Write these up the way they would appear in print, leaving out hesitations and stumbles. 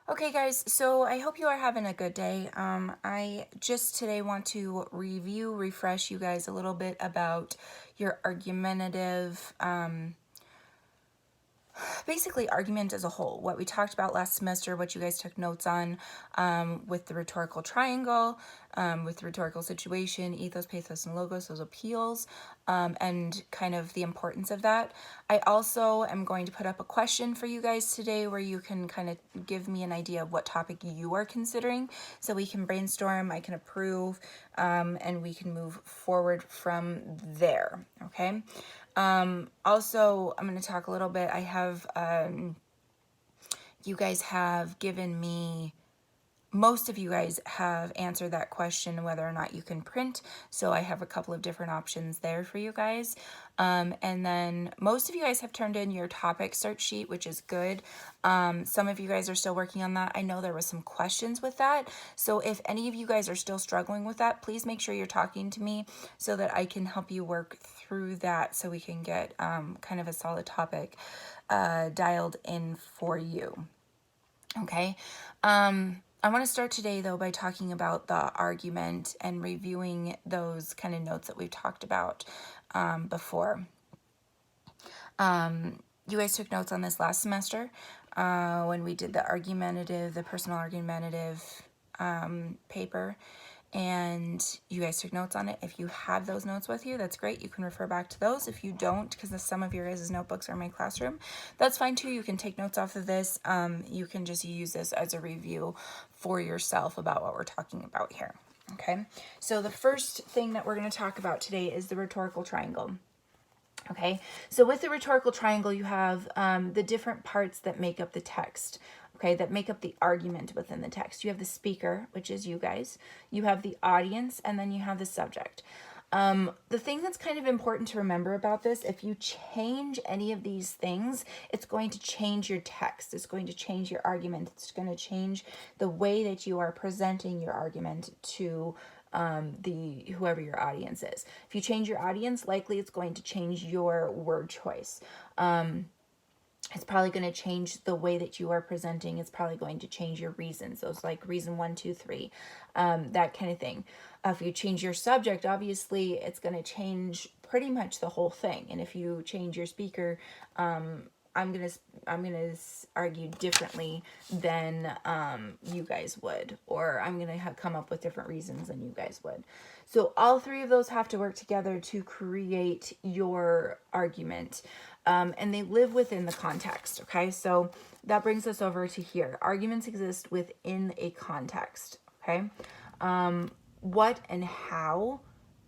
Okay, guys, so I hope you are having a good day. I just today want to refresh you guys a little bit about your argumentative, basically argument as a whole, what we talked about last semester, what you guys took notes on with the rhetorical triangle, with the rhetorical situation, ethos, pathos, and logos, those appeals, and kind of the importance of that. I also am going to put up a question for you guys today where you can kind of give me an idea of what topic you are considering so we can brainstorm, I can approve, and we can move forward from there, okay? Also, I'm going to talk a little bit. You guys have given me, most of you guys have answered that question whether or not you can print. So I have a couple of different options there for you guys. And then most of you guys have turned in your topic search sheet, which is good. Some of you guys are still working on that. I know there was some questions with that. So if any of you guys are still struggling with that, please make sure you're talking to me so that I can help you work through that so we can get kind of a solid topic dialed in for you. Okay. I want to start today, though, by talking about the argument and reviewing those kind of notes that we've talked about before. You guys took notes on this last semester when we did the personal argumentative paper, and you guys took notes on it. If you have those notes with you, that's great. You can refer back to those. If you don't, because some of your guys' notebooks are in my classroom, that's fine too. You can take notes off of this. You can just use this as a review for yourself about what we're talking about here. Okay, so the first thing that we're going to talk about today is the rhetorical triangle. Okay, so with the rhetorical triangle, you have the different parts that make up the text, okay, that make up the argument within the text. You have the speaker, which is you guys, you have the audience, and then you have the subject. The thing that's kind of important to remember about this, if you change any of these things, it's going to change your text. It's going to change your argument. It's going to change the way that you are presenting your argument to the whoever your audience is. If you change your audience, likely it's going to change your word choice. It's probably going to change the way that you are presenting. It's probably going to change your reasons. Those like reason 1, 2, 3, that kind of thing. If you change your subject, obviously it's going to change pretty much the whole thing. And if you change your speaker, I'm gonna argue differently than you guys would, or I'm gonna come up with different reasons than you guys would. So all three of those have to work together to create your argument, and they live within the context. Okay, so that brings us over to here. Arguments exist within a context. Okay, what and how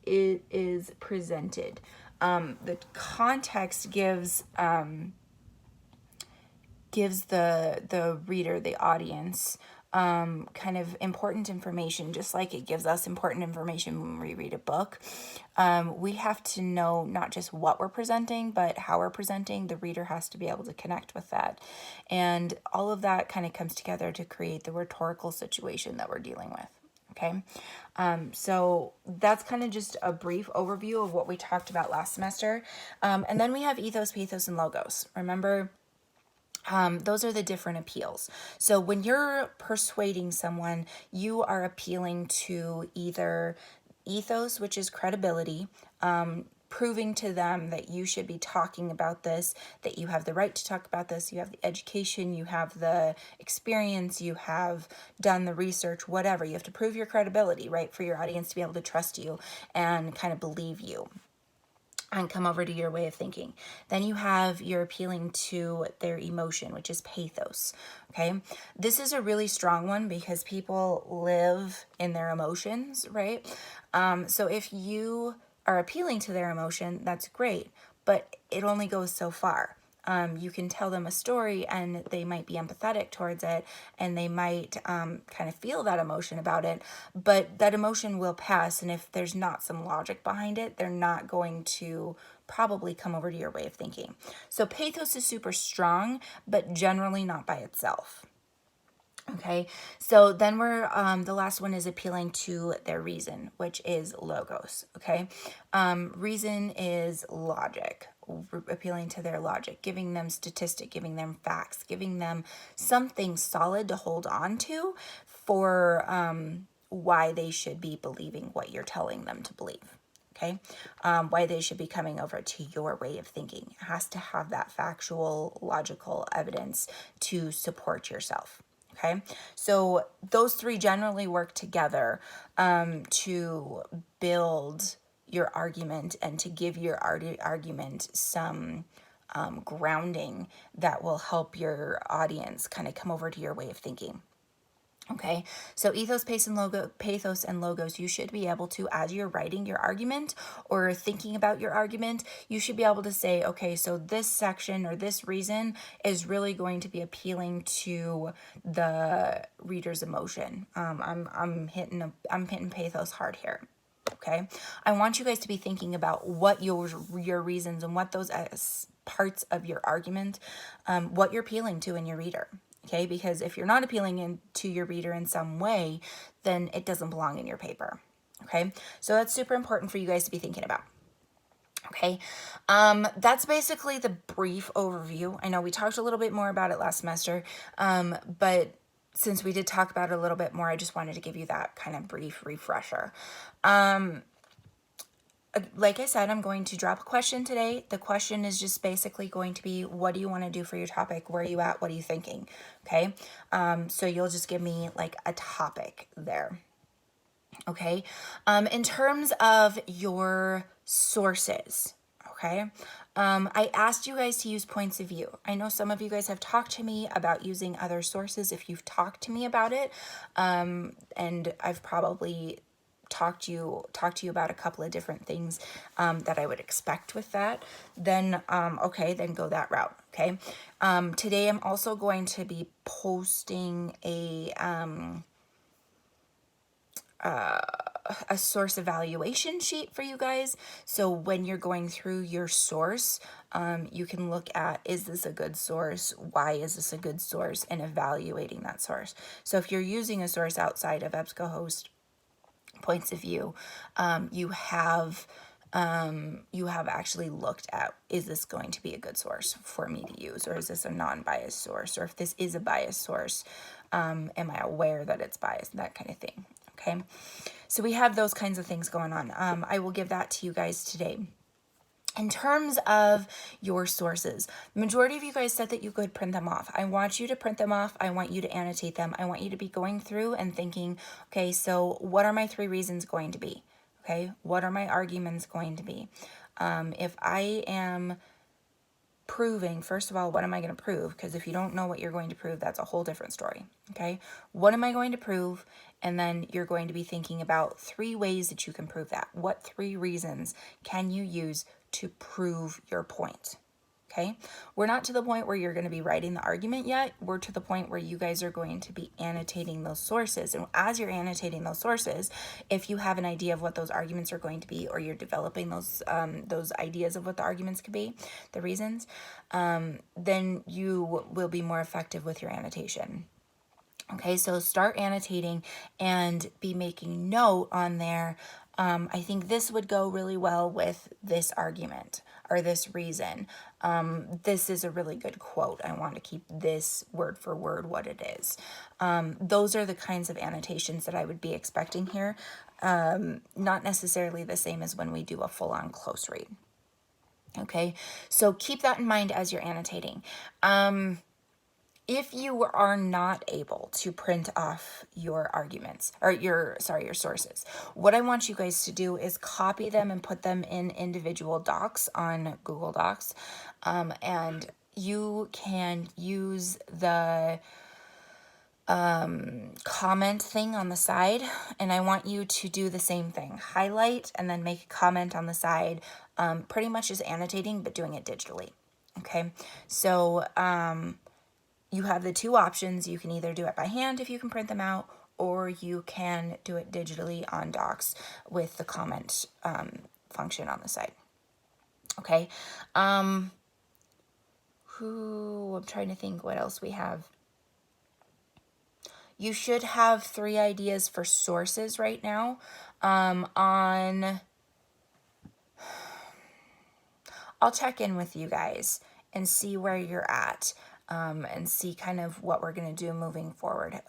it is presented. The context gives the reader, the audience, kind of important information, just like it gives us important information when we read a book. We have to know not just what we're presenting, but how we're presenting. The reader has to be able to connect with that. And all of that kind of comes together to create the rhetorical situation that we're dealing with. Okay, so that's kind of just a brief overview of what we talked about last semester. And then we have ethos, pathos, and logos. Remember, those are the different appeals. So when you're persuading someone, you are appealing to either ethos, which is credibility, proving to them that you should be talking about this, that you have the right to talk about this, you have the education, you have the experience, you have done the research, whatever. You have to prove your credibility, right, for your audience to be able to trust you and kind of believe you and come over to your way of thinking. Then you're appealing to their emotion, which is pathos. Okay, this is a really strong one because people live in their emotions, right? So if you are appealing to their emotion, that's great, but it only goes so far. You can tell them a story and they might be empathetic towards it and they might kind of feel that emotion about it, but that emotion will pass. And if there's not some logic behind it, they're not going to probably come over to your way of thinking. So pathos is super strong, but generally not by itself. Okay, so then the last one is appealing to their reason, which is logos. Okay, reason is logic appealing to their logic, giving them statistic, giving them facts, giving them something solid to hold on to for why they should be believing what you're telling them to believe. Okay, why they should be coming over to your way of thinking. It has to have that factual, logical evidence to support yourself. Okay, so those three generally work together to build your argument and to give your argument some grounding that will help your audience kind of come over to your way of thinking. Okay, so pathos, and logos, you should be able to, as you're writing your argument or thinking about your argument, you should be able to say, okay, so this section or this reason is really going to be appealing to the reader's emotion. I'm hitting pathos hard here. Okay, I want you guys to be thinking about what your reasons and what those parts of your argument, what you're appealing to in your reader. Okay, because if you're not appealing to your reader in some way, then it doesn't belong in your paper. Okay, so that's super important for you guys to be thinking about. Okay, that's basically the brief overview. I know we talked a little bit more about it last semester, but since we did talk about it a little bit more, I just wanted to give you that kind of brief refresher. Like I said, I'm going to drop a question today. The question is just basically going to be, what do you want to do for your topic? Where are you at? What are you thinking? Okay. So you'll just give me like a topic there. Okay. In terms of your sources, okay. I asked you guys to use points of view. I know some of you guys have talked to me about using other sources if you've talked to me about it. And I've probably talk to you about a couple of different things that I would expect with that, then okay, then go that route. Okay, today I'm also going to be posting a source evaluation sheet for you guys. So when you're going through your source, you can look at, is this a good source? Why is this a good source? And evaluating that source. So if you're using a source outside of EBSCOhost points of view, you have actually looked at, is this going to be a good source for me to use, or is this a non-biased source, or if this is a biased source, am I aware that it's biased, that kind of thing. Okay, so we have those kinds of things going on. I will give that to you guys today. In terms of your sources, the majority of you guys said that you could print them off. I want you to print them off. I want you to annotate them. I want you to be going through and thinking, okay, so what are my 3 reasons going to be? Okay, what are my arguments going to be? If I am proving, first of all, what am I going to prove? Because if you don't know what you're going to prove, that's a whole different story. Okay, what am I going to prove? And then you're going to be thinking about 3 ways that you can prove that. What 3 reasons can you use to prove your point? Okay, we're not to the point where you're going to be writing the argument yet. We're to the point where you guys are going to be annotating those sources. And as you're annotating those sources, if you have an idea of what those arguments are going to be, or you're developing those ideas of what the arguments could be, the reasons, then you will be more effective with your annotation. Okay, so start annotating and be making note on there. I think this would go really well with this argument or this reason. This is a really good quote. I want to keep this word for word what it is. Those are the kinds of annotations that I would be expecting here. Not necessarily the same as when we do a full-on close read. Okay, so keep that in mind as you're annotating. If you are not able to print off your arguments or your sources, what I want you guys to do is copy them and put them in individual docs on Google Docs. And you can use the comment thing on the side, and I want you to do the same thing. Highlight and then make a comment on the side, pretty much just annotating, but doing it digitally. Okay, so you have the 2 options. You can either do it by hand if you can print them out, or you can do it digitally on Docs with the comment function on the side. Okay. I'm trying to think what else we have. You should have 3 ideas for sources right now. On I'll check in with you guys and see where you're at. And see kind of what we're going to do moving forward,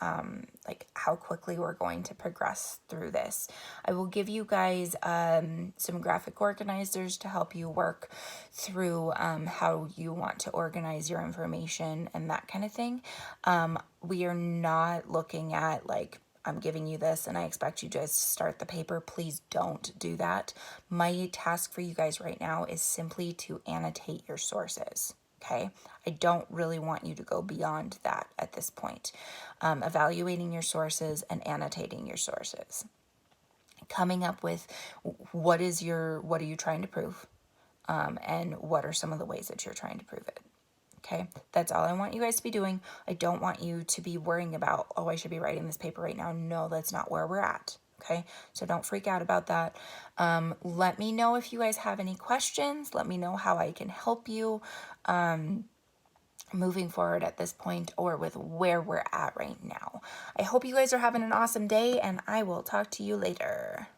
like how quickly we're going to progress through this. I will give you guys some graphic organizers to help you work through how you want to organize your information and that kind of thing. We are not looking at like, I'm giving you this and I expect you guys to start the paper. Please don't do that. My task for you guys right now is simply to annotate your sources. Okay, I don't really want you to go beyond that at this point. Evaluating your sources and annotating your sources. Coming up with what are you trying to prove? And what are some of the ways that you're trying to prove it? Okay, that's all I want you guys to be doing. I don't want you to be worrying about, oh, I should be writing this paper right now. No, that's not where we're at. Okay, so don't freak out about that. Let me know if you guys have any questions. Let me know how I can help you moving forward at this point or with where we're at right now. I hope you guys are having an awesome day, and I will talk to you later.